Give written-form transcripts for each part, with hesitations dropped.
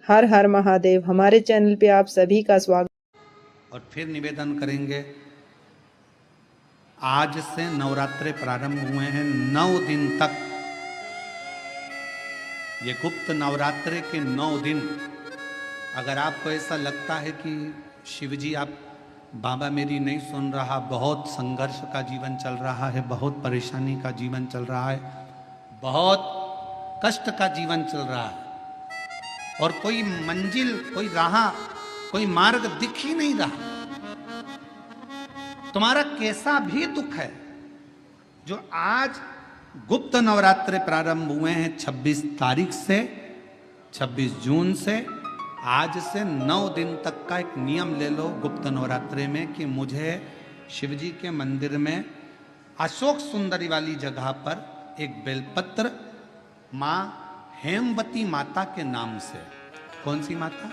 हर हर महादेव। हमारे चैनल पे आप सभी का स्वागत। और फिर निवेदन करेंगे, आज से नवरात्रे प्रारंभ हुए हैं 9 दिन तक। ये गुप्त नवरात्रे के 9 दिन, अगर आपको ऐसा लगता है कि शिवजी आप बाबा मेरी नहीं सुन रहा, बहुत संघर्ष का जीवन चल रहा है, बहुत परेशानी का जीवन चल रहा है, बहुत कष्ट का जीवन चल रहा है और कोई मंजिल, कोई राह, कोई मार्ग दिख ही नहीं रहा, तुम्हारा कैसा भी दुख है, जो आज गुप्त नवरात्रे प्रारंभ हुए हैं 26 तारीख से, 26 जून से, आज से 9 दिन तक का एक नियम ले लो गुप्त नवरात्रे में कि मुझे शिवजी के मंदिर में अशोक सुंदरी वाली जगह पर एक बेलपत्र माँ हेमवती माता के नाम से, कौन सी माता?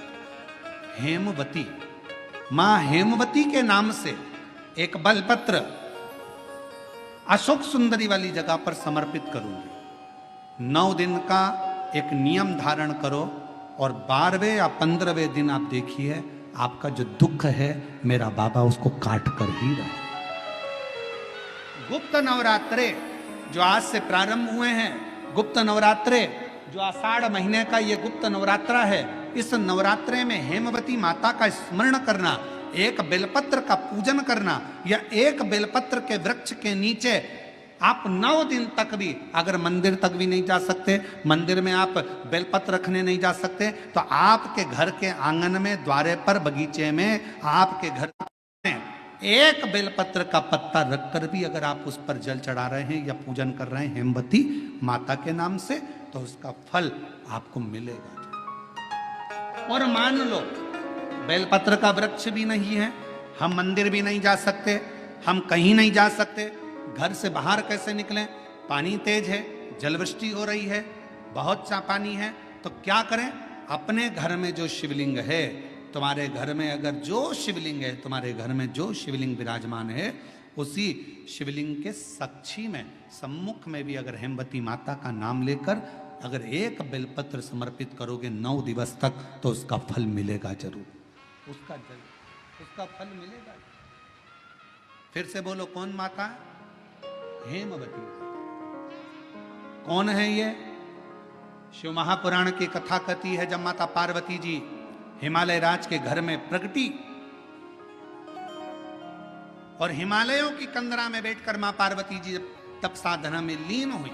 हेमवती, माँ हेमवती के नाम से एक बेलपत्र अशोक सुंदरी वाली जगह पर समर्पित करूंगी। 9 दिन का एक नियम धारण करो और 12वें या 15वें दिन आप देखिए आपका जो दुख है मेरा बाबा उसको काट कर ही रहा है। गुप्त नवरात्रे जो आज से प्रारंभ हुए हैं, गुप्त नवरात्रे जो आषाढ़ महीने का ये गुप्त नवरात्रा है, इस नवरात्रे में हेमवती माता का स्मरण करना, एक बेलपत्र का पूजन करना, या एक बेलपत्र के वृक्ष के नीचे आप 9 दिन तक भी, अगर मंदिर तक भी नहीं जा सकते, मंदिर में आप बेलपत्र रखने नहीं जा सकते, तो आपके घर के आंगन में, द्वारे पर, बगीचे में, आपके घर में एक बेलपत्र का पत्ता रखकर भी अगर आप उस पर जल चढ़ा रहे हैं या पूजन कर रहे हैं हेमवती माता के नाम से, तो उसका फल आपको मिलेगा। और मान लो बेलपत्र का वृक्ष भी नहीं है, हम मंदिर भी नहीं जा सकते, हम कहीं नहीं जा सकते, घर से बाहर कैसे निकलें? पानी तेज है, जलवृष्टि हो रही है, बहुत सा पानी है, तो क्या करें? अपने घर में जो शिवलिंग है, तुम्हारे घर में अगर जो शिवलिंग है, तुम्हारे घर में जो शिवलिंग विराजमान है, उसी शिवलिंग के साक्षी में, सम्मुख में भी अगर हेमवती माता का नाम लेकर अगर एक बेलपत्र समर्पित करोगे 9 दिवस तक, तो उसका फल मिलेगा जरूर, उसका फल मिलेगा। फिर से बोलो, कौन माता? हेमवती। कौन है ये? शिव महापुराण की कथा कहती है, जब माता पार्वती जी हिमालय राज के घर में प्रगटी और हिमालयों की कंदरा में बैठकर मां पार्वती जी तप साधना में लीन हुई,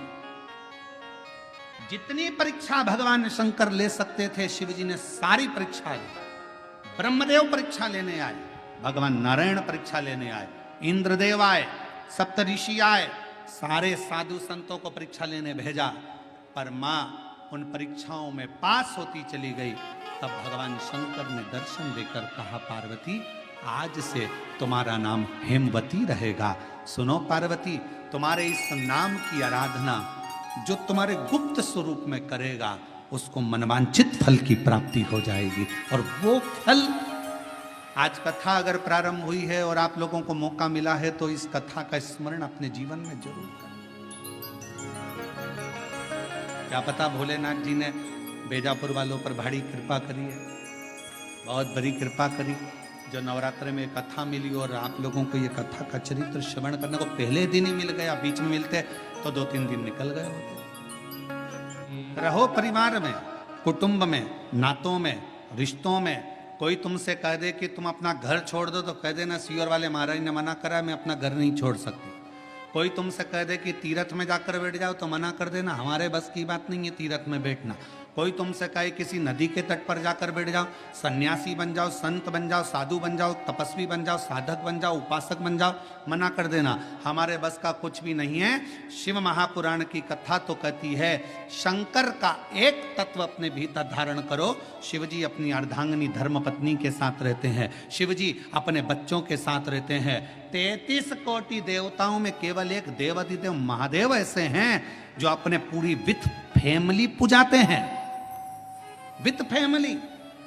जितनी परीक्षा भगवान शंकर ले सकते थे शिव जी ने सारी परीक्षा ली। ब्रह्मदेव परीक्षा लेने आए, भगवान नारायण परीक्षा लेने आए, इंद्रदेव आए, सप्तऋषि आए, सारे साधु संतों को परीक्षा लेने भेजा, पर मां उन परीक्षाओं में पास होती चली गई। तब भगवान शंकर ने दर्शन देकर कहा, पार्वती आज से तुम्हारा नाम हेमवती रहेगा। सुनो पार्वती, तुम्हारे इस नाम की आराधना जो तुम्हारे गुप्त स्वरूप में करेगा, उसको मनवांछित फल की प्राप्ति हो जाएगी। और वो फल, आज कथा अगर प्रारंभ हुई है और आप लोगों को मौका मिला है, तो इस कथा का स्मरण अपने जीवन में जरूर करें। क्या पता भोलेनाथ जी ने बेजापुर वालों पर भारी कृपा करी है, बहुत बड़ी कृपा करी, जो नवरात्र में कथा मिली और आप लोगों को ये कथा का चरित्र श्रवण करने को पहले दिन ही मिल गया। बीच में मिलते तो 2-3 दिन निकल गए होते। रहो परिवार में, कुटुंब में, नातों में, रिश्तों में। कोई तुमसे कह दे कि तुम अपना घर छोड़ दो, तो कह देना सीवर वाले महाराज ने मना करा, मैं अपना घर नहीं छोड़ सकती। कोई तुमसे कह दे कि तीर्थ में जाकर बैठ जाओ, तो मना कर देना, हमारे बस की बात नहीं है तीर्थ में बैठना। कोई तुमसे कहे किसी नदी के तट पर जाकर बैठ जाओ, सन्यासी बन जाओ, संत बन जाओ, साधु बन जाओ, तपस्वी बन जाओ, साधक बन जाओ, उपासक बन जाओ, मना कर देना, हमारे बस का कुछ भी नहीं है। शिव महापुराण की कथा तो कहती है, शंकर का एक तत्व अपने भीतर धारण करो। शिवजी अपनी अर्धांगिनी धर्मपत्नी के साथ रहते हैं, शिवजी अपने बच्चों के साथ रहते हैं। 33 कोटि देवताओं में केवल एक देवाधिदेव महादेव ऐसे हैं जो अपने पूरी विथ फैमिली पुजाते हैं। विथ फैमिली,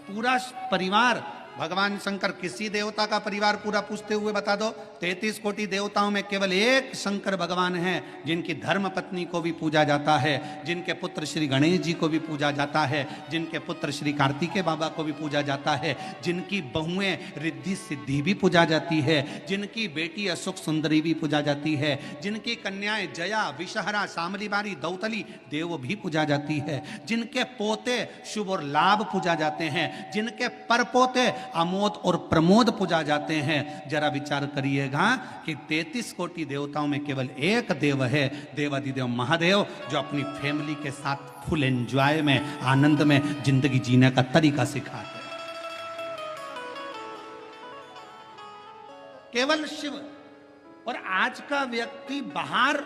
पूरा परिवार भगवान शंकर किसी देवता का परिवार पूरा पूछते हुए बता दो। 33 कोटि देवताओं में केवल एक शंकर भगवान हैं जिनकी धर्म पत्नी को भी पूजा जाता है, जिनके पुत्र श्री गणेश जी को भी पूजा जाता है, जिनके पुत्र श्री कार्तिकेय बाबा को भी पूजा जाता है, जिनकी बहुएं रिद्धि सिद्धि भी पूजा जाती है, जिनकी बेटी अशोक सुंदरी भी पूजा जाती है, जिनकी कन्याएं जया, विषहरा, शामली बारी, दौतली देव भी पूजा जाती है, जिनके पोते शुभ और लाभ पूजा जाते हैं, जिनके परपोते अमोद और प्रमोद पूजा जाते हैं। जरा विचार करिएगा कि 33 कोटि देवताओं में केवल एक देव है, देवादिदेव महादेव, जो अपनी फैमिली के साथ फुल एंजॉय में, आनंद में जिंदगी जीने का तरीका सिखाते हैं। केवल शिव। और आज का व्यक्ति बाहर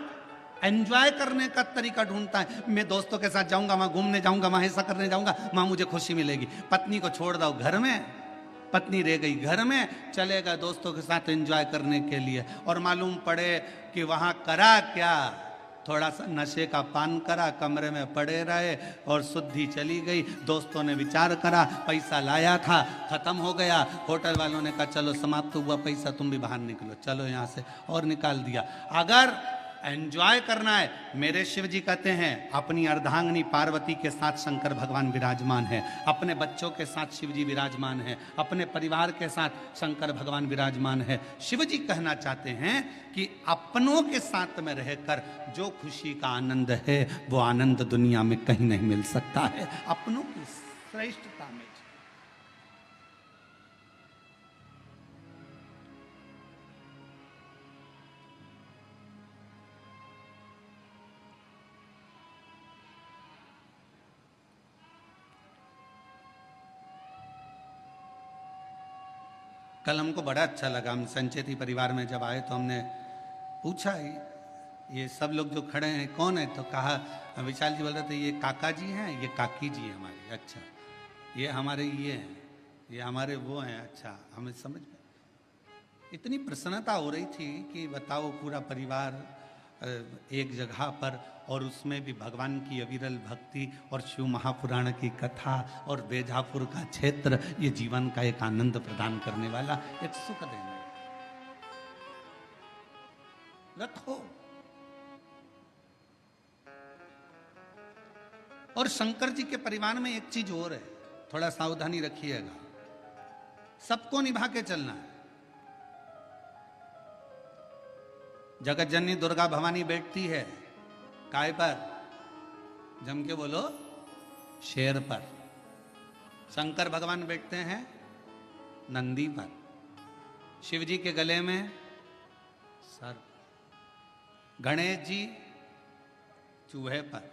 एंजॉय करने का तरीका ढूंढता है। मैं दोस्तों के साथ जाऊंगा, वहां घूमने जाऊंगा, वहां ऐसा करने जाऊंगा, वहां मुझे खुशी मिलेगी। पत्नी को छोड़ दो घर में, पत्नी रह गई घर में, चलेगा दोस्तों के साथ एंजॉय करने के लिए, और मालूम पड़े कि वहां करा क्या, थोड़ा सा नशे का पान करा, कमरे में पड़े रहे और शुद्धि चली गई। दोस्तों ने विचार करा, पैसा लाया था खत्म हो गया, होटल वालों ने कहा चलो समाप्त हुआ पैसा, तुम भी बाहर निकलो, चलो यहाँ से, और निकाल दिया। अगर एंजॉय करना है, मेरे शिव जी कहते हैं अपनी अर्धांगिनी पार्वती के साथ शंकर भगवान विराजमान है, अपने बच्चों के साथ शिव जी विराजमान है, अपने परिवार के साथ शंकर भगवान विराजमान है। शिव जी कहना चाहते हैं कि अपनों के साथ में रहकर जो खुशी का आनंद है वो आनंद दुनिया में कहीं नहीं मिल सकता है। अपनों की श्रेष्ठता में कल हमको बड़ा अच्छा लगा। हम संचेती परिवार में जब आए तो हमने पूछा ये सब लोग जो खड़े हैं कौन है, तो कहा, विशाल जी बोल रहे थे ये काका जी हैं, ये काकी जी हैं हमारे। अच्छा, ये हमारे ये हैं, ये हमारे वो हैं। अच्छा, हमें समझ में इतनी प्रसन्नता हो रही थी कि बताओ, पूरा परिवार एक जगह पर, और उसमें भी भगवान की अविरल भक्ति और शिव महापुराण की कथा और बेजापुर का क्षेत्र, ये जीवन का एक आनंद प्रदान करने वाला, एक सुख देने रखो। और शंकर जी के परिवार में एक चीज और है, थोड़ा सावधानी रखिएगा, सबको निभा के चलना है। जगत जननी दुर्गा भवानी बैठती है काय पर, जम के बोलो, शेर पर। शंकर भगवान बैठते हैं नंदी पर, शिव जी के गले में सर्प, गणेश जी चूहे पर,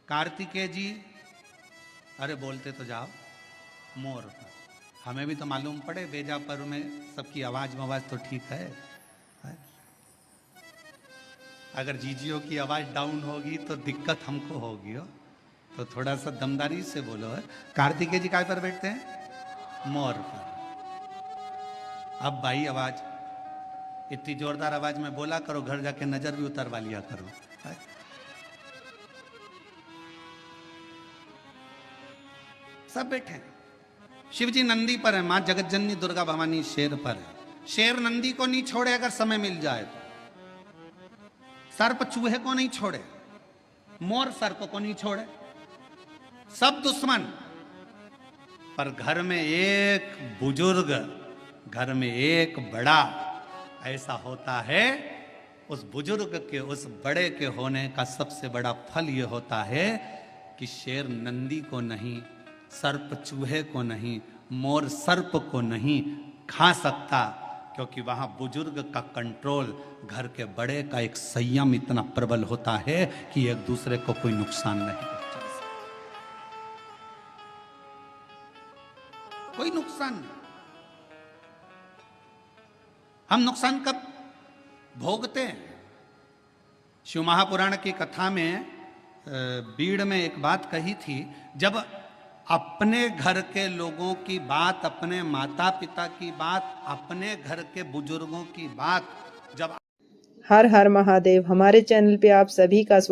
कार्तिकेय जी, अरे बोलते तो जाओ, मोर पर। हमें भी तो मालूम पड़े, बेजापुर में सबकी आवाज मवाज तो ठीक है। अगर जीजियों की आवाज डाउन होगी तो दिक्कत हमको होगी हो, तो थोड़ा सा दमदारी से बोलो। है कार्तिकेय जी काय पर बैठते हैं? मोर पर। अब भाई आवाज इतनी जोरदार आवाज में बोला करो, घर जाके नजर भी उतरवा लिया करो। है? सब बैठे हैं। शिव जी नंदी पर है, मां जगतजननी दुर्गा भवानी शेर पर है। शेर नंदी को नहीं छोड़े अगर समय मिल जाए तो, सर्प चूहे को नहीं छोड़े, मोर सर्प को नहीं छोड़े, सब दुश्मन। पर घर में एक बुजुर्ग, घर में एक बड़ा ऐसा होता है, उस बुजुर्ग के, उस बड़े के होने का सबसे बड़ा फल यह होता है कि शेर नंदी को नहीं, सर्प चूहे को नहीं, मोर सर्प को नहीं खा सकता, क्योंकि वहां बुजुर्ग का कंट्रोल, घर के बड़े का एक संयम इतना प्रबल होता है कि एक दूसरे को कोई नुकसान नहीं पहुंचा सकता। कोई नुकसान नहीं। हम नुकसान कब भोगते हैं? शिव महापुराण की कथा में बीड़ में एक बात कही थी, जब अपने घर के लोगों की बात, अपने माता पिता की बात, अपने घर के बुजुर्गों की बात जब हर हर महादेव। हमारे चैनल पे आप सभी का स्वागत